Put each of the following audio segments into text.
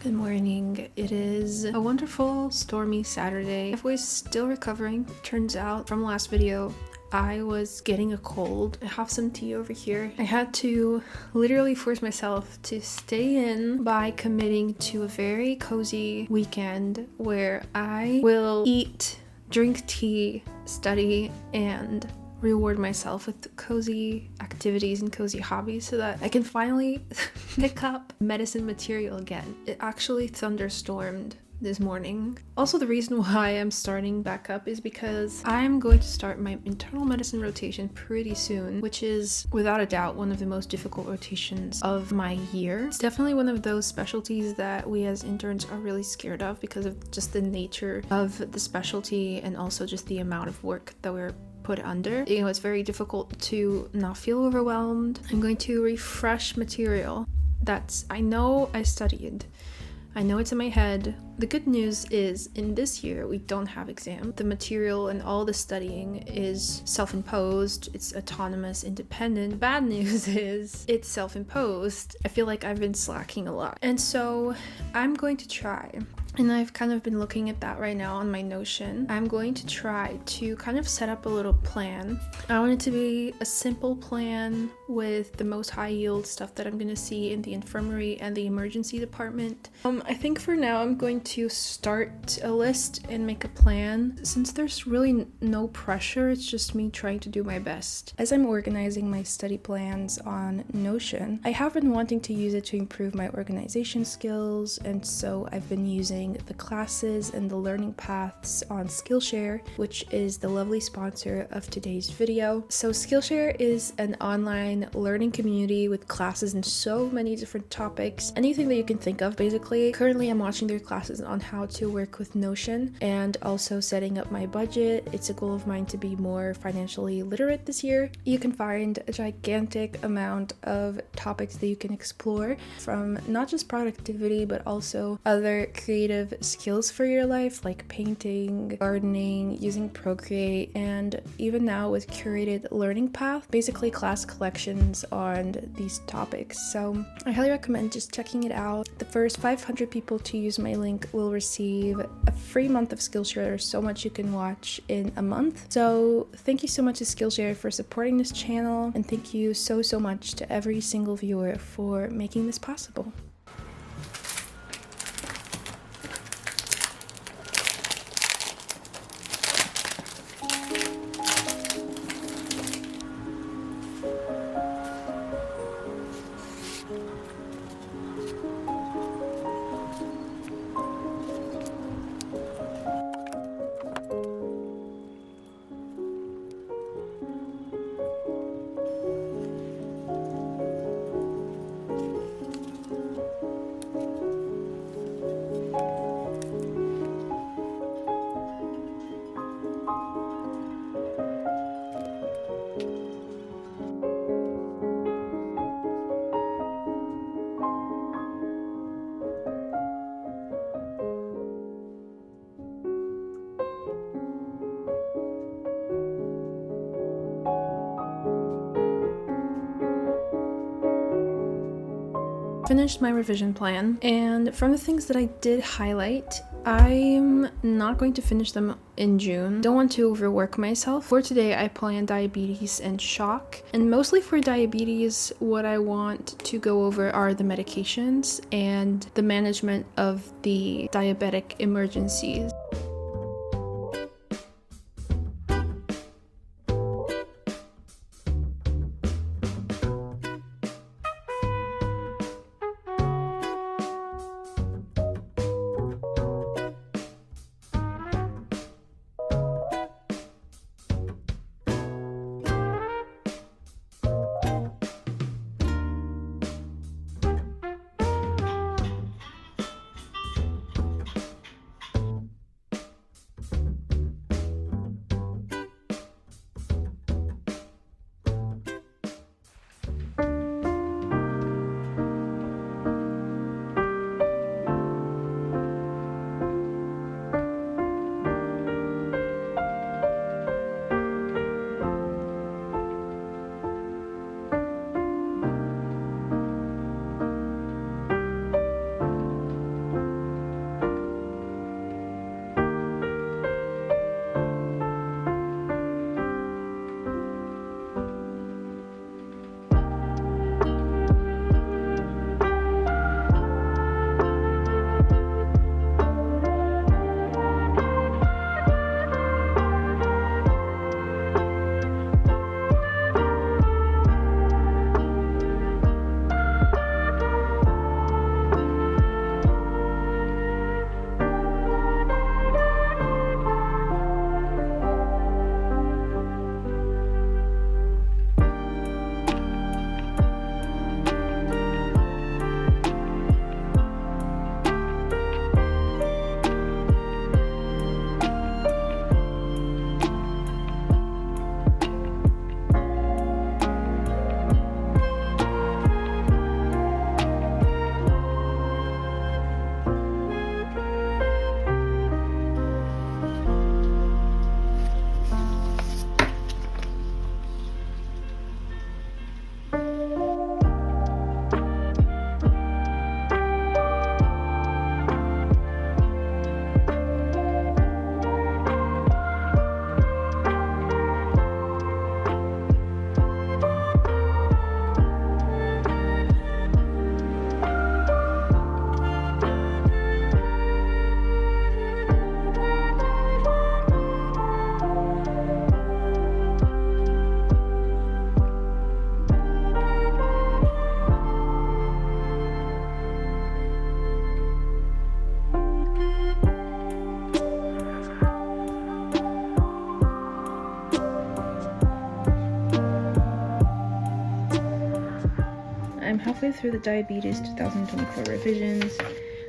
Good morning. It is a wonderful stormy Saturday. I was still recovering. Turns out from last video, I was getting a cold. I have some tea over here. I had to literally force myself to stay in by committing to a very cozy weekend where I will eat, drink tea, study, and reward myself with cozy activities and cozy hobbies so that I can finally pick up medicine material again. It actually thunderstormed this morning. Also, the reason why I'm starting back up is because I'm going to start my internal medicine rotation pretty soon, which is without a doubt one of the most difficult rotations of my year. It's definitely one of those specialties that we as interns are really scared of because of just the nature of the specialty and also just the amount of work that we're put under. You know, it's very difficult to not feel overwhelmed. I'm going to refresh material that's I know I studied. I know it's in my head. The good news is in this year we don't have exam. The material and all the studying is self-imposed. It's autonomous, independent. Bad news is it's self-imposed. I feel like I've been slacking a lot. And so I'm going to try. And I've kind of been looking at that right now on my Notion. I'm going to try to kind of set up a little plan. I want it to be a simple plan with the most high yield stuff that I'm going to see in the infirmary and the emergency department. I think for now I'm going to start a list and make a plan. Since there's really no pressure, it's just me trying to do my best. As I'm organizing my study plans on Notion, I have been wanting to use it to improve my organization skills, and so I've been using the classes and the learning paths on Skillshare, which is the lovely sponsor of today's video. So Skillshare is an online learning community with classes in so many different topics, anything that you can think of basically. Currently I'm watching their classes on how to work with Notion and also setting up my budget. It's a goal of mine to be more financially literate this year. You can find a gigantic amount of topics that you can explore, from not just productivity but also other creative skills for your life like painting, gardening, using Procreate, and even now with curated learning path, basically class collections on these topics. So I highly recommend just checking it out. The first 500 people to use my link will receive a free month of Skillshare. There's so much you can watch in a month. So thank you so much to Skillshare for supporting this channel, and thank you so much to every single viewer for making this possible. Finished my revision plan, and from the things that I did highlight, I'm not going to finish them in June. Don't want to overwork myself. For today, I plan diabetes and shock, and mostly for diabetes, what I want to go over are the medications and the management of the diabetic emergencies. halfway through the Diabetes 2024 revisions.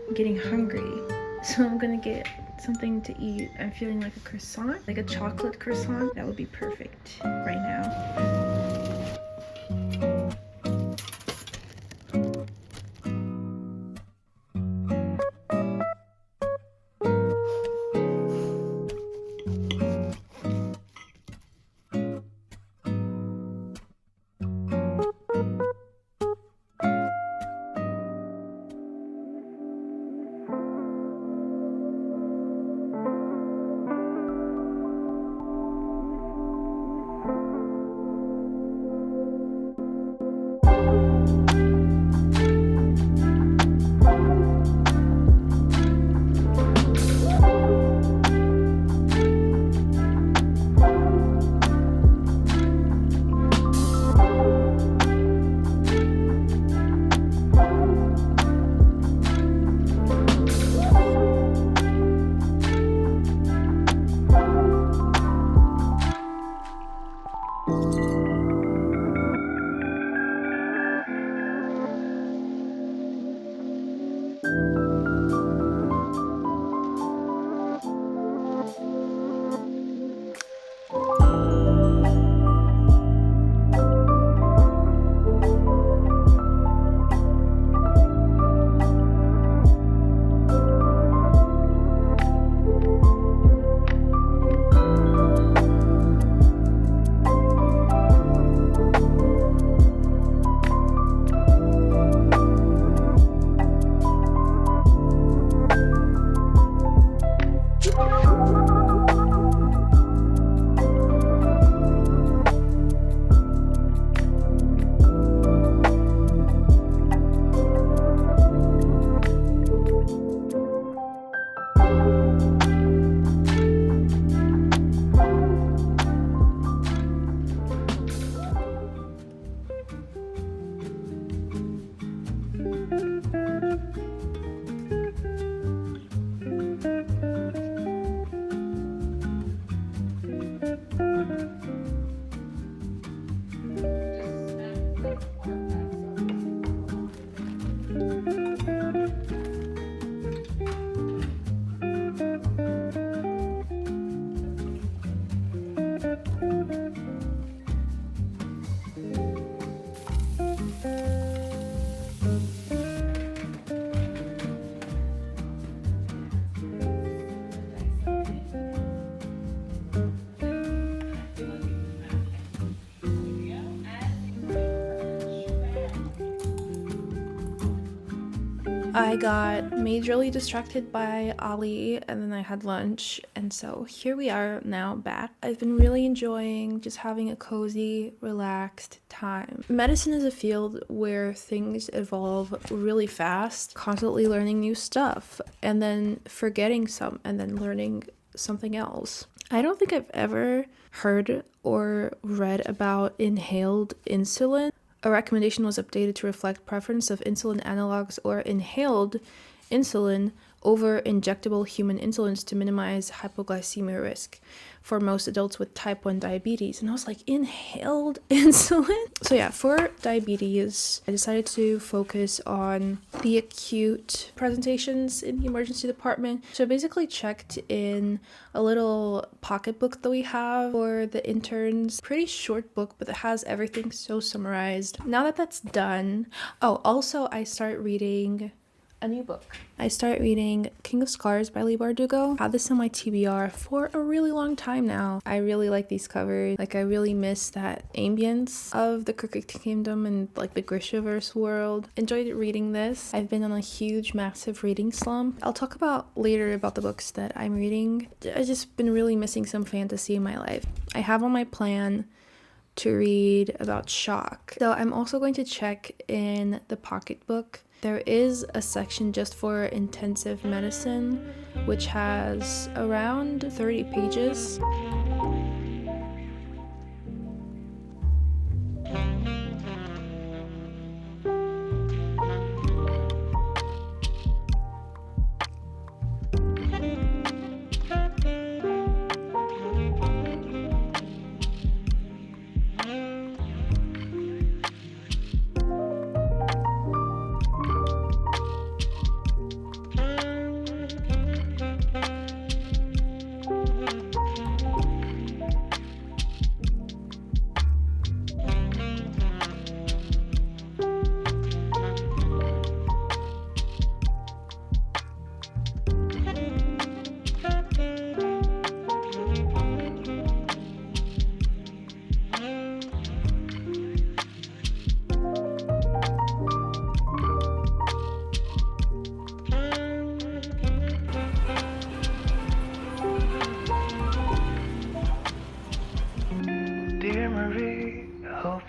I'm getting hungry, so I'm gonna get something to eat. I'm feeling like a croissant, like a chocolate croissant. That would be perfect right now. I got majorly distracted by Ali, and then I had lunch, and so here we are now back. I've been really enjoying just having a cozy, relaxed time. Medicine is a field where things evolve really fast, constantly learning new stuff, and then forgetting some, and then learning something else. I don't think I've ever heard or read about inhaled insulin. A recommendation was updated to reflect preference of insulin analogs or inhaled insulin over injectable human insulins to minimize hypoglycemia risk for most adults with type 1 diabetes. And I was like, inhaled insulin? So yeah, for diabetes, I decided to focus on the acute presentations in the emergency department. So I basically checked in a little pocketbook that we have for the interns. Pretty short book, but it has everything so summarized. Now that that's done, also I start reading a new book. I start reading King of Scars by Leigh Bardugo. I had this on my TBR for a really long time now. I really like these covers. Like, I really miss that ambience of the Crooked Kingdom and like the Grishaverse world. Enjoyed reading this. I've been on a huge, massive reading slump. I'll talk about later about the books that I'm reading. I've just been really missing some fantasy in my life. I have on my plan to read about shock. So I'm also going to check in the pocketbook. There is a section just for intensive medicine, which has around 30 pages.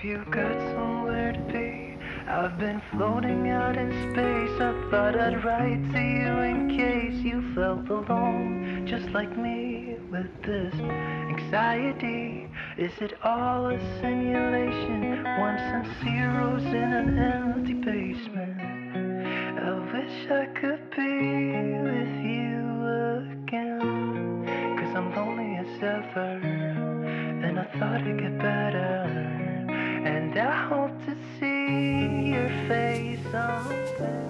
you got somewhere to be. I've been floating out in space. I thought I'd write to you in case you felt alone, just like me, with this anxiety. Is it all a simulation? Ones and zeros in an empty basement. I wish I could be with you again, 'cause I'm lonely as ever, and I thought it'd get better, and I hope to see your face someday.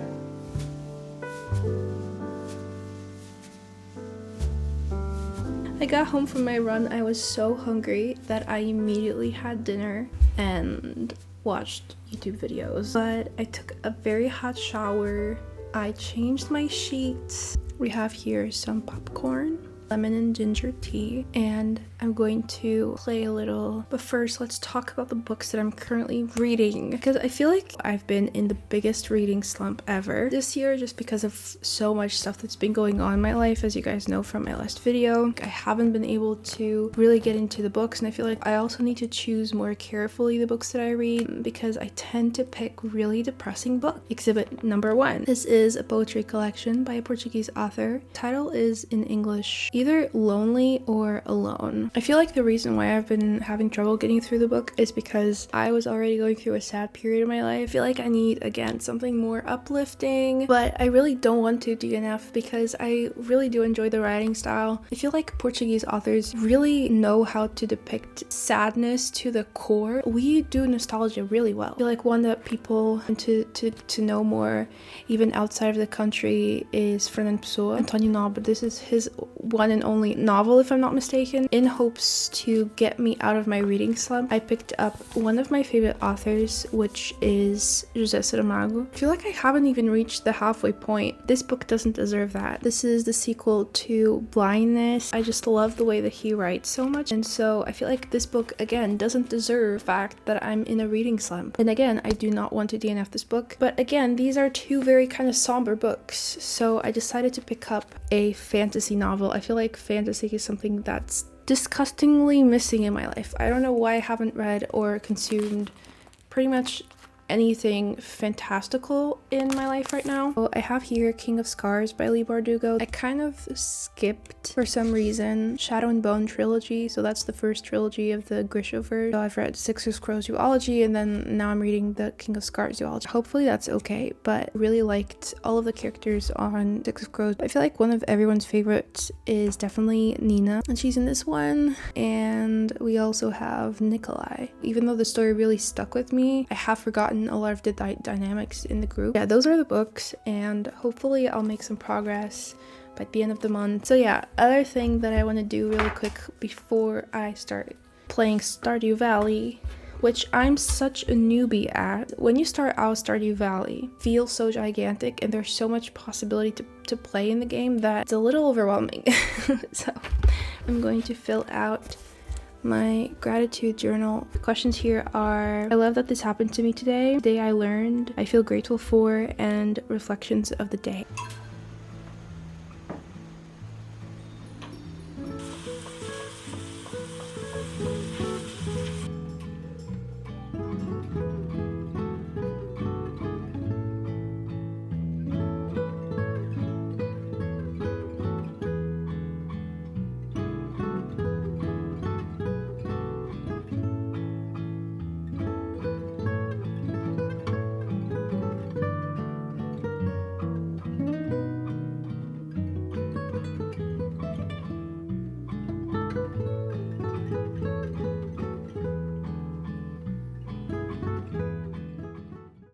I got home from my run. I was so hungry that I immediately had dinner and watched YouTube videos. But I took a very hot shower. I changed my sheets. We have here some popcorn, lemon and ginger tea, and I'm going to play a little. But first, let's talk about the books that I'm currently reading, because I feel like I've been in the biggest reading slump ever this year, just because of so much stuff that's been going on in my life, as you guys know from my last video. I haven't been able to really get into the books, and I feel like I also need to choose more carefully the books that I read, because I tend to pick really depressing books. Exhibit number 1. This is a poetry collection by a Portuguese author. Title is in English either Lonely or Alone. I feel like the reason why I've been having trouble getting through the book is because I was already going through a sad period in my life. I feel like I need, again, something more uplifting, but I really don't want to DNF because I really do enjoy the writing style. I feel like Portuguese authors really know how to depict sadness to the core. We do nostalgia really well. I feel like one that people want to know more, even outside of the country, is Fernando Pessoa, António Nobre. This is his one and only novel, if I'm not mistaken. In hopes to get me out of my reading slump, I picked up one of my favorite authors, which is José Saramago. I feel like I haven't even reached the halfway point. This book doesn't deserve that. This is the sequel to Blindness. I just love the way that he writes so much, and so I feel like this book, again, doesn't deserve the fact that I'm in a reading slump. And again, I do not want to DNF this book, but again, these are two very kind of somber books, so I decided to pick up a fantasy novel. I feel like fantasy is something that's disgustingly missing in my life. I don't know why I haven't read or consumed pretty much anything fantastical in my life right now. So I have here King of Scars by Leigh Bardugo. I kind of skipped, for some reason, Shadow and Bone trilogy, so that's the first trilogy of the Grishaverse. So I've read Six of Crows duology, and then now I'm reading the King of Scars duology. Hopefully that's okay, but I really liked all of the characters on Six of Crows. I feel like one of everyone's favorites is definitely Nina, and she's in this one, and we also have Nikolai. Even though the story really stuck with me, I have forgotten a lot of the dynamics in the group. Yeah, those are the books, and hopefully I'll make some progress by the end of the month. So yeah, other thing that I want to do really quick before I start playing Stardew Valley, which I'm such a newbie at. When you start out, Stardew Valley feels so gigantic, and there's so much possibility to play in the game that it's a little overwhelming. So I'm going to fill out my gratitude journal. The questions here are: I love that this happened to me today. The day I learned, I feel grateful for, and reflections of the day.